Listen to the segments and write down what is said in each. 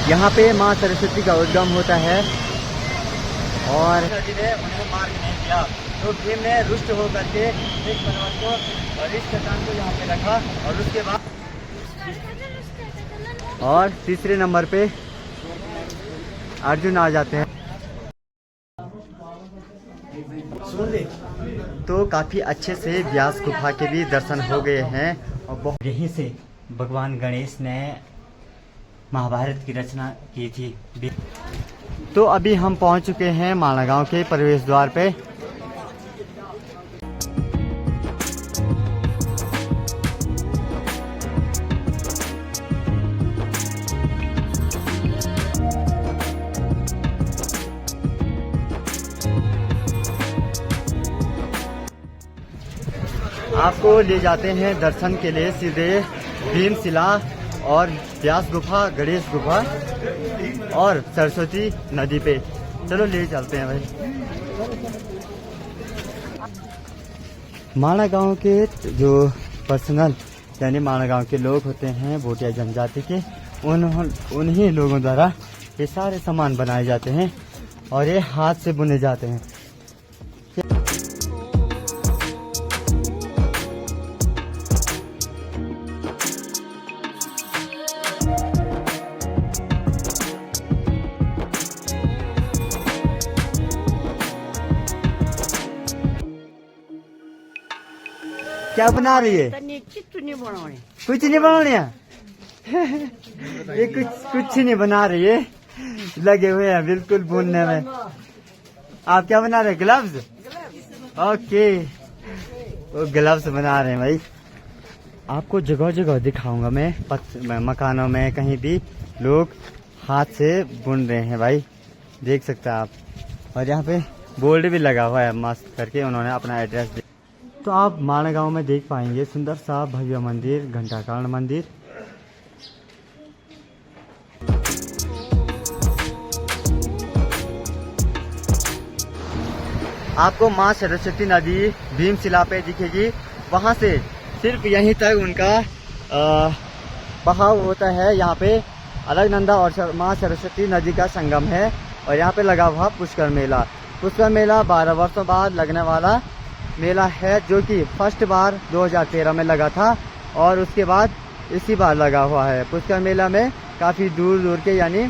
यहाँ पे माँ सरस्वती का उद्गम होता है और नदी ने उन्हें मार्ग नहीं दिया, तो भीम ने रुष्ट होकर के एक पर्वत को और इस चट्टान को यहाँ पे रखा और उसके बाद और तीसरे नंबर पे अर्जुन आ जाते हैं। तो काफ़ी अच्छे से व्यास गुफा के भी दर्शन हो गए हैं और यहीं से भगवान गणेश ने महाभारत की रचना की थी। तो अभी हम पहुंच चुके हैं माणा गांव के प्रवेश द्वार पे। आपको ले जाते हैं दर्शन के लिए सीधे भीमशिला और व्यास गुफा, गणेश गुफा और सरस्वती नदी पे। चलो ले चलते हैं भाई। माणा गांव के जो पर्सनल यानी माणा गांव के लोग होते हैं भोटिया जनजाति के, उन्हीं लोगों द्वारा ये सारे सामान बनाए जाते हैं और ये हाथ से बुने जाते हैं। क्या बना रही है? कुछ नहीं बनाने ये कुछ नहीं बना रही है, लगे हुए हैं बिल्कुल बुनने में। आप क्या बना रहे हैं? ग्लव्स? ओके, वो ग्लव्स बना रहे हैं भाई। आपको जगह जगह दिखाऊंगा मैं मकानों में कहीं भी लोग हाथ से बुन रहे हैं भाई, देख सकते हैं आप। और यहाँ पे बोर्ड भी लगा हुआ है मस्त करके, उन्होंने अपना एड्रेस दिया। तो आप माणा गांव में देख पाएंगे सुंदर सा भव्य मंदिर, घंटाकर्ण मंदिर। आपको माँ सरस्वती नदी भीमशिला पे दिखेगी, वहां से सिर्फ यहीं तक उनका बहाव होता है। यहाँ पे अलकनंदा और माँ सरस्वती नदी का संगम है और यहाँ पे लगा हुआ पुष्कर मेला। पुष्कर मेला 12 वर्षों बाद लगने वाला मेला है, जो कि फर्स्ट बार 2013 में लगा था और उसके बाद इसी बार लगा हुआ है। पुष्कर मेला में काफ़ी दूर दूर के यानी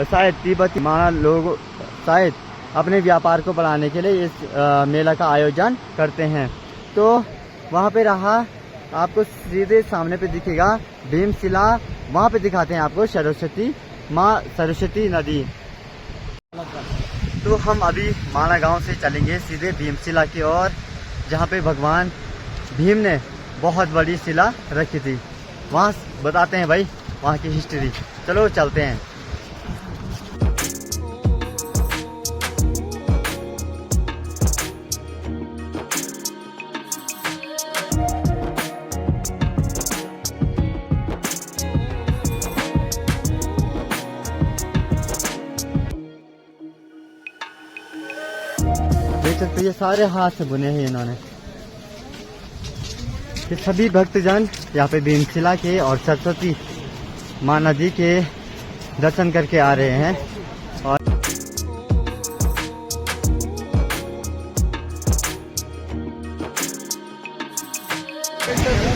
शायद तिब्बती माणा लोग शायद अपने व्यापार को बढ़ाने के लिए इस मेला का आयोजन करते हैं। तो वहाँ पे रहा, आपको सीधे सामने पे दिखेगा भीमशिला, वहाँ पे दिखाते हैं आपको सरस्वती माँ सरस्वती नदी। तो हम अभी माणा गांव से चलेंगे सीधे भीमशिला की ओर, जहाँ पे भगवान भीम ने बहुत बड़ी शिला रखी थी। वहाँ बताते हैं भाई वहाँ की हिस्ट्री। चलो चलते हैं। देख सकते ये सारे हाथ से बुने हैं इन्होंने। ये सभी भक्तजन यहाँ पे भीमशिला के और सरस्वती माँ नदी के दर्शन करके आ रहे हैं। और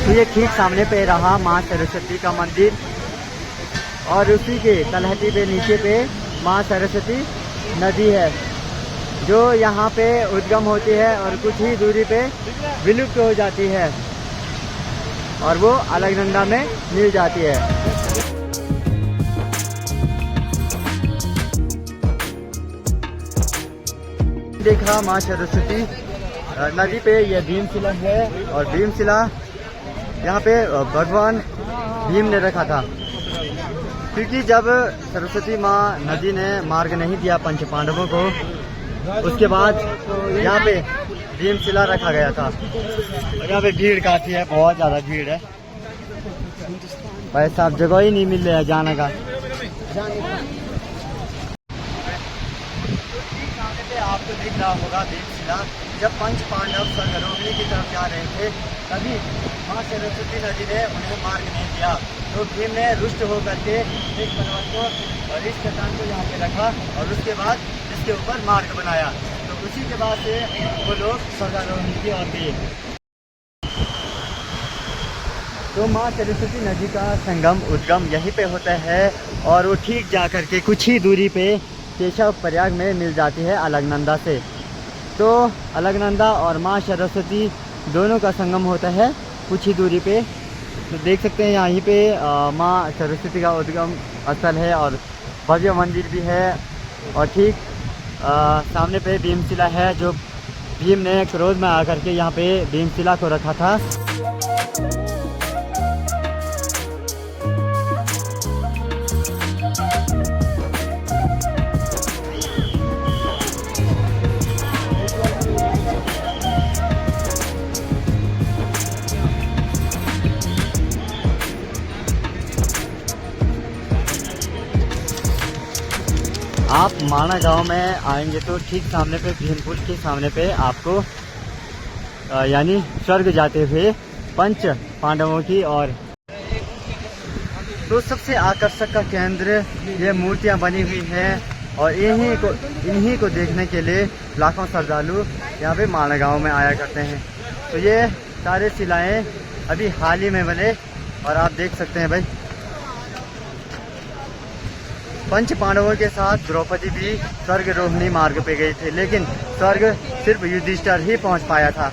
तो ये ठीक सामने पे रहा माँ सरस्वती का मंदिर और उसी के तलहटी पे नीचे पे माँ सरस्वती नदी है, जो यहाँ पे उद्गम होती है और कुछ ही दूरी पे विलुप्त हो जाती है और वो अलकनंदा में मिल जाती है। देखा माँ सरस्वती नदी पे ये भीमशिला है और भीमशिला यहाँ पे भगवान भीम ने रखा था, क्योंकि जब सरस्वती माँ नदी ने मार्ग नहीं दिया पंच पांडवों को, उसके बाद यहाँ पे भीमशिला रखा गया था। और यहाँ पे भीड़ काफी है, बहुत ज्यादा भीड़ है भाई साहब, जगह ही नहीं मिल रहा है जाने का। आपको दिख रहा होगा भीमशिला, जब पंच पांडव स्वर्गरोहिणी की तरफ जा रहे थे तभी माँ सरस्वती नदी ने उन्हें मार्ग नहीं दिया, तो तो भीम ने रुष्ट होकर के एक पर्वत को और इस चट्टान को यहाँ पे रखा और उसके बाद इसके ऊपर मार्ग बनाया। तो उसी के बाद से वो लोग स्वर्गारोहण की ओर गए। तो माँ सरस्वती नदी का संगम उद्गम यहीं पे होता है और वो ठीक जा कर के कुछ ही दूरी पे केशव प्रयाग में मिल जाती है अलकनंदा से। तो अलकनंदा और माँ सरस्वती दोनों का संगम होता है कुछ ही दूरी पे। तो देख सकते हैं यहीं पे माँ सरस्वती का उद्गम स्थल है और भव्य मंदिर भी है। और ठीक सामने पे भीमशिला है, जो भीम ने क्रोध में आकर के यहाँ पे भीमशिला को रखा था। आप माना गांव में आएंगे तो ठीक सामने पे भीमपुर के सामने पे आपको यानी स्वर्ग जाते हुए पंच पांडवों की और तो सबसे आकर्षक का केंद्र ये मूर्तियां बनी हुई हैं और इन्हीं को देखने के लिए लाखों श्रद्धालु यहाँ पे माना गांव में आया करते हैं। तो ये सारे शिलाएं अभी हाल ही में बने और आप देख सकते हैं भाई, पंच पांडवों के साथ द्रौपदी भी स्वर्ग रोहिणी मार्ग पे गए थे, लेकिन स्वर्ग सिर्फ युधिष्ठिर ही पहुंच पाया था।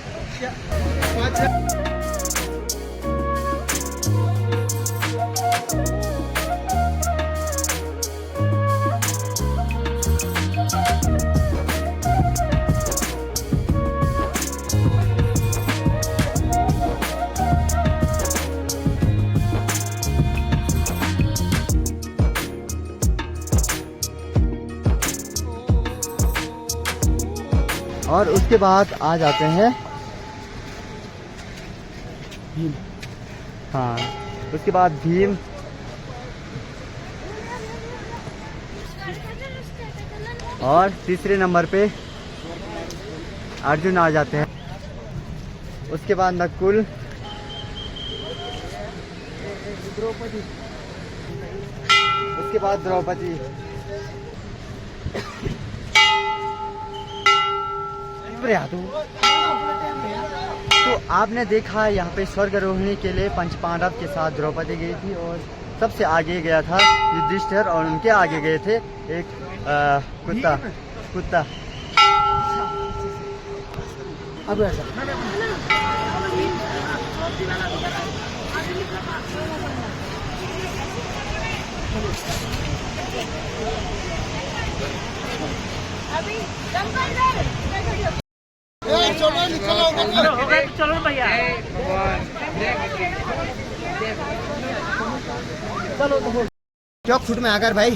और उसके बाद आ जाते हैं भीम। हाँ, उसके बाद भीम और तीसरे नंबर पे अर्जुन आ जाते हैं। उसके बाद नकुल, द्रौपदी, उसके बाद द्रौपदी, तो आपने देखा यहाँ पे स्वर्ग रोहिणी के लिए पंच पांडव के साथ द्रौपदी गई थी और सबसे आगे गया था युधिष्ठिर और उनके आगे गए थे एक कुत्ता। अब चलो भैया, क्यों फुट में आकर भाई।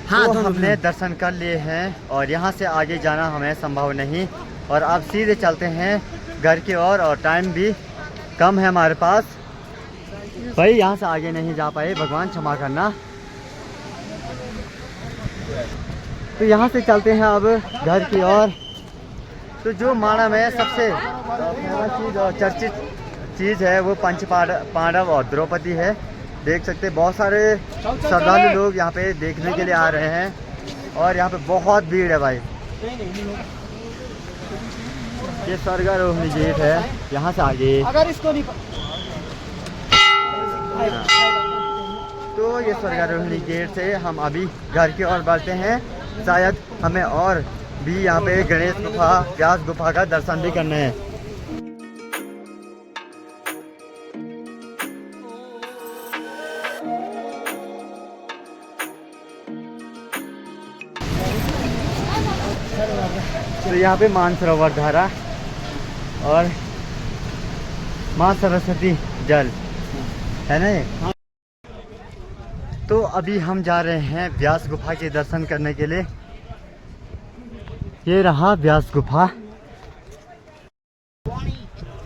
हाँ, तो हमने दर्शन कर लिए हैं और यहाँ से आगे जाना हमें संभव नहीं और अब सीधे चलते हैं घर की ओर और टाइम भी कम है हमारे पास भाई, यहाँ से आगे नहीं जा पाए, भगवान क्षमा करना। तो यहाँ से चलते हैं अब घर की ओर। तो जो माना में सबसे फेमस चीज़ और चर्चित चीज़ है वो पंच पांडव और द्रौपदी है। देख सकते हैं बहुत सारे श्रद्धालु लोग यहाँ पे देखने के लिए आ रहे हैं और यहाँ पे बहुत भीड़ है भाई। ये स्वर्गारोहिणी गेट है, यहाँ से आगे अगर इसको नहीं तो ये स्वर्गारोहिणी गेट से हम अभी घर की ओर बढ़ते हैं। शायद हमें और भी यहाँ पे गणेश गुफा, व्यास गुफा का दर्शन भी करना है। तो यहाँ पे मानसरोवर धारा और माँ सरस्वती जल है ना ये। तो अभी हम जा रहे हैं व्यास गुफा के दर्शन करने के लिए। ये रहा व्यास गुफा।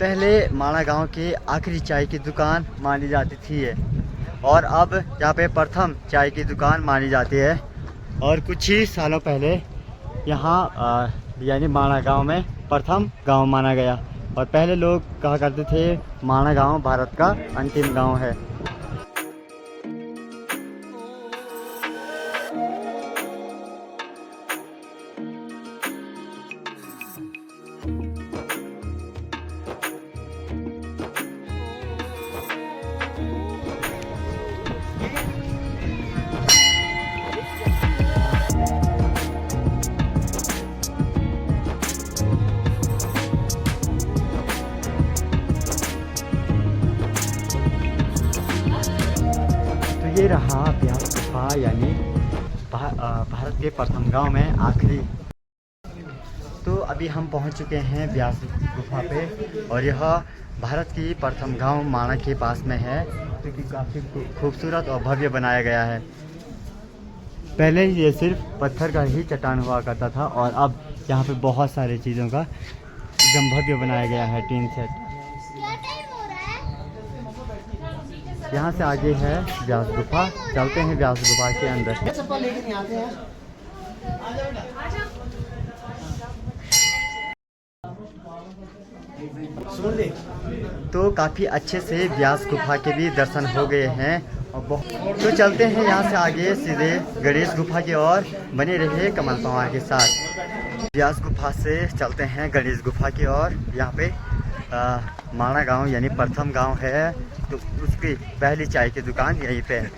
पहले माणा गांव की आखिरी चाय की दुकान मानी जाती थी ये, और अब यहाँ पे प्रथम चाय की दुकान मानी जाती है। और कुछ ही सालों पहले यहाँ यानी माणा गांव में प्रथम गांव माना गया और पहले लोग कहा करते थे माणा गांव भारत का अंतिम गांव है। ये रहा व्यास गुफा, यानी भारत के प्रथम गांव में आखिरी। तो अभी हम पहुंच चुके हैं व्यास गुफा पे, और यह भारत की प्रथम गांव माणा के पास में है, जो कि काफ़ी खूबसूरत और भव्य बनाया गया है। पहले ये सिर्फ पत्थर का ही चट्टान हुआ करता था, और अब यहाँ पे बहुत सारी चीज़ों का एकदम भव्य बनाया गया है, टीन सेट। यहाँ से आगे है व्यास गुफा, चलते हैं व्यास गुफा के अंदर। तो काफ़ी अच्छे से व्यास गुफा के भी दर्शन हो गए हैं, और तो चलते हैं यहाँ से आगे सीधे गणेश गुफा की ओर। बने रहिए कमल पवार के साथ। व्यास गुफा से चलते हैं गणेश गुफा की ओर। यहाँ पे माणा गांव यानी प्रथम गांव है, तो उसकी पहली चाय की दुकान यहीं पे है।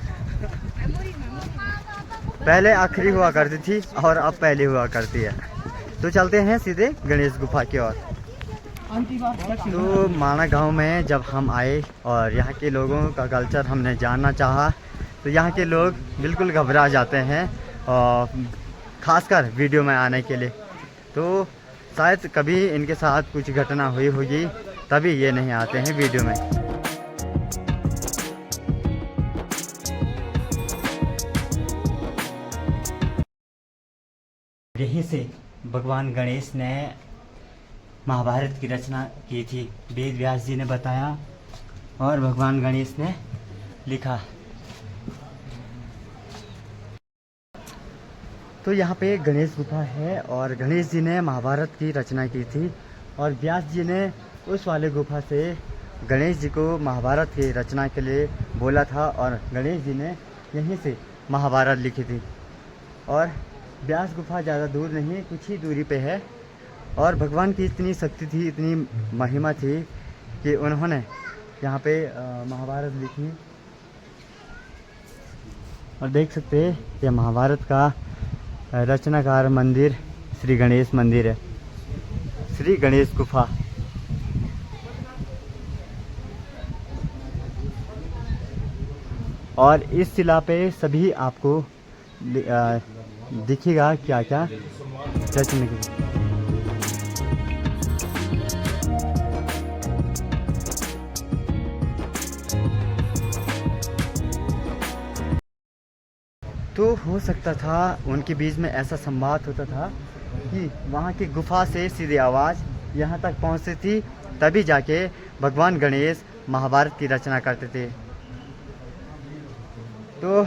पहले आखिरी हुआ करती थी और अब पहले हुआ करती है। तो चलते हैं सीधे गणेश गुफा की ओर। तो माणा गांव में जब हम आए और यहाँ के लोगों का कल्चर हमने जानना चाहा, तो यहाँ के लोग बिल्कुल घबरा जाते हैं, और ख़ासकर वीडियो में आने के लिए। तो शायद कभी इनके साथ कुछ घटना हुई होगी, तभी ये नहीं आते हैं वीडियो में। यहीं से भगवान गणेश ने महाभारत की रचना की थी, वेद व्यास जी ने बताया और भगवान गणेश ने लिखा। तो यहाँ पे गणेश गुफा है, और गणेश जी ने महाभारत की रचना की थी, और व्यास जी ने उस वाले गुफा से गणेश जी को महाभारत की रचना के लिए बोला था, और गणेश जी ने यहीं से महाभारत लिखी थी। और व्यास गुफा ज़्यादा दूर नहीं, कुछ ही दूरी पे है, और भगवान की इतनी शक्ति थी, इतनी महिमा थी कि उन्होंने यहाँ पे महाभारत लिखी। और देख सकते हैं ये महाभारत का रचनाकार मंदिर श्री गणेश मंदिर है, श्री गणेश गुफा। और इस शिला पे सभी आपको दिखेगा क्या क्या रचना की। तो हो सकता था उनके बीच में ऐसा संवाद होता था कि वहाँ की गुफा से सीधे आवाज़ यहाँ तक पहुँचती थी, तभी जाके भगवान गणेश महाभारत की रचना करते थे। तो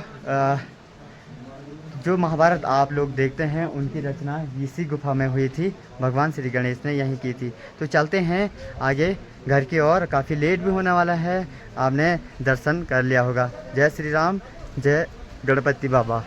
जो महाभारत आप लोग देखते हैं, उनकी रचना इसी गुफा में हुई थी, भगवान श्री गणेश ने यहीं की थी। तो चलते हैं आगे घर की ओर, काफ़ी लेट भी होने वाला है, आपने दर्शन कर लिया होगा। जय श्री राम, जय गणपति बाबा।